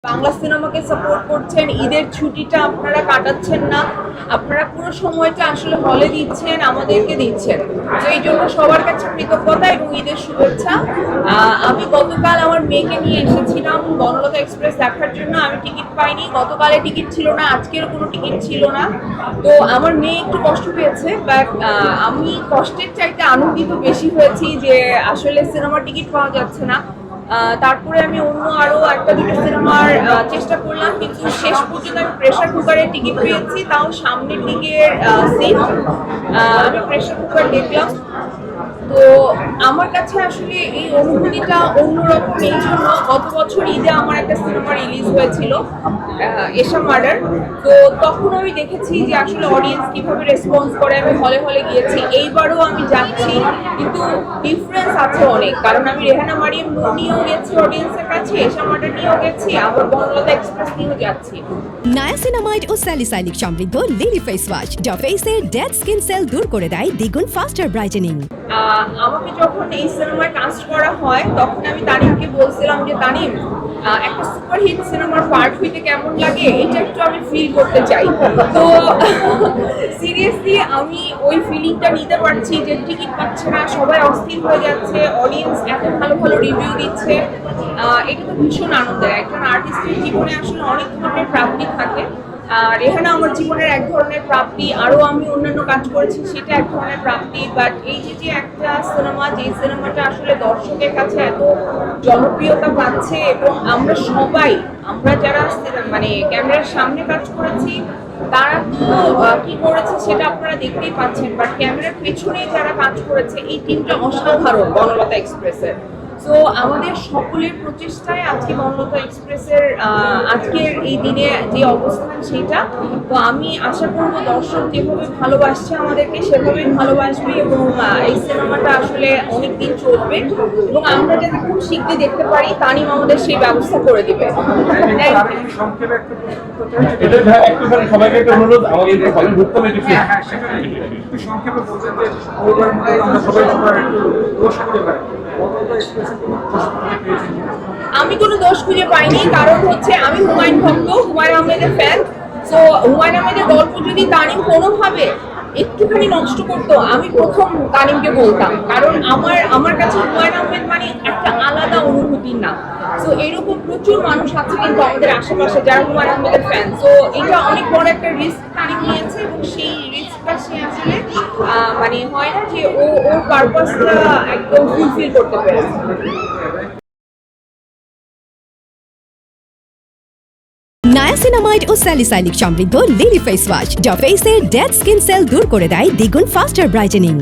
Bangla সিনেমাকে support করছেন, ঈদের ছুটিটা আপনারা কাটাচ্ছেন না, আপনারা পুরো সময়টা আসলে হলে দিচ্ছেন, আমাদেরকে দিচ্ছেন। তো এই জন্য সবার কাছে কৃতজ্ঞতা এবং ঈদের শুভেচ্ছা। আমি গতকাল আমার মেয়েকে নিয়ে এসেছিলাম বনলতা এক্সপ্রেস দেখার জন্য। আমি টিকিট পাইনি, গতকালে টিকিট ছিল না, আজকের কোনো টিকিট ছিল না। তো আমার মেয়ে একটু কষ্ট পেয়েছে, বাট আমি কষ্টের চাইতে আনন্দিত বেশি হয়েছি যে আসলে সিনেমার টিকিট পাওয়া যাচ্ছে না। তারপরে আমি অন্য আরো একটা দুটো সিনেমার চেষ্টা করলাম, কিন্তু শেষ পর্যন্ত আমি প্রেশার কুকারে টিকিট পেয়েছি, তাও সামনের দিকের সিট। আমি প্রেশার কুকার দেখলাম। তো আমার কাছে আসলে এই অনুভূতিটা অন্যরকম। এই জন্য গত বছর ঈদে আমার একটা সিনেমা রিলিজ হয়েছিল, এশা মার্ডার। তো তখন আমি দেখেছি যে আসলে অডিয়েন্স কিভাবে রেসপন্স করে। আমি হলে হলে গিয়েছি, এইবারও আমি যাচ্ছি, কিন্তু ডিফারেন্স আছে অনেক। কারণ আমি রেহানা মারিয়াম নিয়েও গেছি অডিয়েন্সের কাছে, এশা মার্ডার নিয়েও গেছি, আবার বনলতা এক্সপ্রেস নিয়েও যাচ্ছি। নায়াসিনামাইড ও স্যালিসাইলিক সমৃদ্ধ লিলি ফেস ওয়াশ যা ফেসের ডেড স্কিন সেল দূর করে দেয় দ্বিগুণ ফাস্টার ব্রাইটেনিং। আমাকে যখন এই সিনেমায় কাস্ট করা হয় তখন আমি তানিমকে বলছিলাম যে তানিম, একটা সুপারহিট সিনেমার পার্ট হইতে কেমন লাগে এটা একটু আমি ফিল করতে চাই। তো সিরিয়াসলি আমি ওই ফিলিংটা নিতে পারছি যে টিকিট পাচ্ছে না, সবাই অস্থির হয়ে যাচ্ছে, অডিয়েন্স এত ভালো ভালো রিভিউ দিচ্ছে। এটা তো ভীষণ আনন্দের। একজন আর্টিস্টের জীবনে আসলে অনেক ধরনের প্রাপ্তি থাকে। রেহানা আমার জীবনের এক ধরনের প্রাপ্তি, আরও আমি অন্যান্য কাজ করেছি সেটা এক ধরনের প্রাপ্তি। বাট এই যে একটা সিনেমা, যে সিনেমাটা আসলে দর্শকের কাছে এত জনপ্রিয়তা পাচ্ছে, এবং আমরা যারা মানে ক্যামেরার সামনে কাজ করেছি তারা তো কি করেছে সেটা আপনারা দেখতেই পাচ্ছেন, বাট ক্যামেরার পেছনে যারা কাজ করেছে এই টিমটা অসাধারণ বনলতা এক্সপ্রেসের। তো আমাদের সকলের প্রচেষ্টায় আজকে বনলতা এক্সপ্রেসের আজকের এই দিনে যে অবস্থান সেটা। তো আমি আশা করব দর্শক যেভাবে ভালোবাসছে আমাদেরকে সেভাবেই ভালোবাসবে, এবং এই সিনেমাটা আসলে অনেক দিন চলবে, এবং আমরা যাতে খুব শীঘ্রই দেখতে পারি তানিম আমাদের সেই ব্যবস্থা করে দিবে। সবাইকে একটা অনুরোধ, আমাদের হলে ঢুকতে হবে। আমি কোনো দোষ খুঁজে পাইনি, কারণ হচ্ছে আমি হুমায়ুন ভক্ত, হুমায়ুন আহমেদের ফ্যান। তো হুমায়ুন আহমেদের গল্প যদি তানিম কোনোভাবে একটুখানি নষ্ট করতো, আমি প্রথম তানিমকে বলতাম, কারণ আমার কাছে হুমায়ুন আহমেদ মানে একটা আলাদা অনুভূতির নাম। তো এরকম প্রচুর মানুষ আছে কিন্তু আমাদের আশেপাশে যারা হুমায়ুন আহমেদের ফ্যান। তো এটা অনেক বড় একটা রিস্ক তানিম নিয়েছে, এবং সেই রিস্কটা সে আসলে মানে হয় না যে ওর পারপাসটা একদম ফুলফিল করতে পেরেছে। নায়াসিনামাইড ও স্যালিসাইলিক সমৃদ্ধ লিলি ফেস ওয়াশ যা ফেসের ডেড স্কিন সেল দূর করে দেয় দ্বিগুণ ফাস্টার ব্রাইটেনিং।